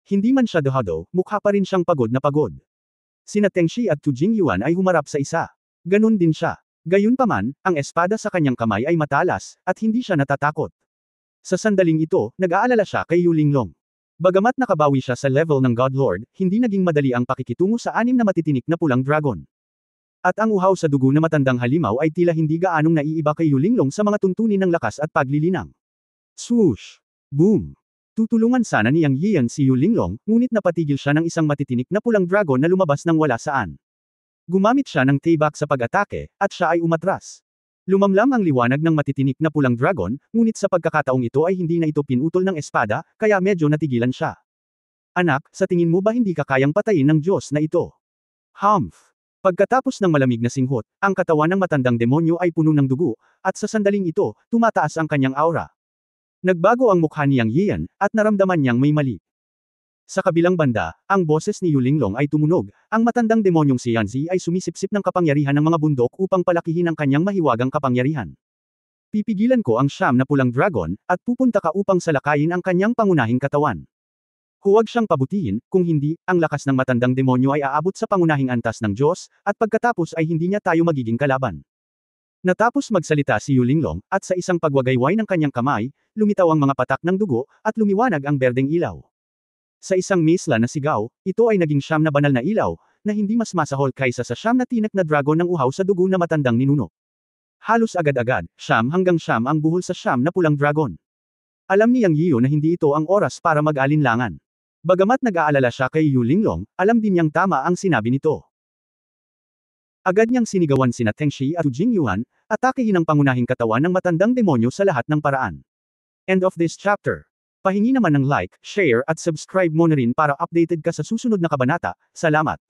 Hindi man siya dahado, mukha pa rin siyang pagod na pagod. Sina Tengshi at Tu Jingyuan ay humarap sa isa. Ganun din siya. Gayunpaman, ang espada sa kanyang kamay ay matalas, at hindi siya natatakot. Sa sandaling ito, nag-aalala siya kay Yu Linglong. Bagamat nakabawi siya sa level ng God Lord, hindi naging madali ang pakikitungo sa anim na matitinik na pulang dragon. At ang uhaw sa dugo na matandang halimaw ay tila hindi gaanong naiiba kay Yu Linglong sa mga tuntunin ng lakas at paglilinang. Swoosh! Boom! Tutulungan sana ni Yang Yian si Yu Linglong, ngunit napatigil siya ng isang matitinik na pulang dragon na lumabas ng wala saan. Gumamit siya ng tayback sa pag-atake, at siya ay umatras. Lumamlam ang liwanag ng matitinik na pulang dragon, ngunit sa pagkakataong ito ay hindi na ito pinutol ng espada, kaya medyo natigilan siya. Anak, sa tingin mo ba hindi ka kayang patayin ng Diyos na ito? Humph! Pagkatapos ng malamig na singhot, ang katawan ng matandang demonyo ay puno ng dugo, at sa sandaling ito, tumataas ang kanyang aura. Nagbago ang mukha niyang Yian, at naramdaman niyang may mali. Sa kabilang banda, ang boses ni Yulinglong ay tumunog, ang matandang demonyong si Yanzi ay sumisipsip ng kapangyarihan ng mga bundok upang palakihin ang kanyang mahiwagang kapangyarihan. Pipigilan ko ang siyam na pulang dragon, at pupunta ka upang salakayin ang kanyang pangunahing katawan. Huwag siyang pabutihin, kung hindi, ang lakas ng matandang demonyo ay aabot sa pangunahing antas ng Diyos, at pagkatapos ay hindi niya tayo magiging kalaban. Natapos magsalita si Yulinglong, at sa isang pagwagayway ng kanyang kamay, lumitaw ang mga patak ng dugo, at lumiwanag ang berdeng ilaw. Sa isang misla na sigaw, ito ay naging siyam na banal na ilaw, na hindi mas masahol kaysa sa siyam na tinak na dragon ng uhaw sa dugo na matandang ninuno. Halos agad-agad, siyam hanggang siyam ang buhol sa siyam na pulang dragon. Alam ni Yang Yiyo na hindi ito ang oras para mag-alinlangan. Bagamat nag-aalala siya kay Yulinglong, alam din niyang tama ang sinabi nito. Agad niyang sinigawan sina Tengshi at Jingyuan, atakehin ang pangunahing katawan ng matandang demonyo sa lahat ng paraan. End of this chapter. Pahingi naman ng like, share at subscribe mo na rin para updated ka sa susunod na kabanata. Salamat.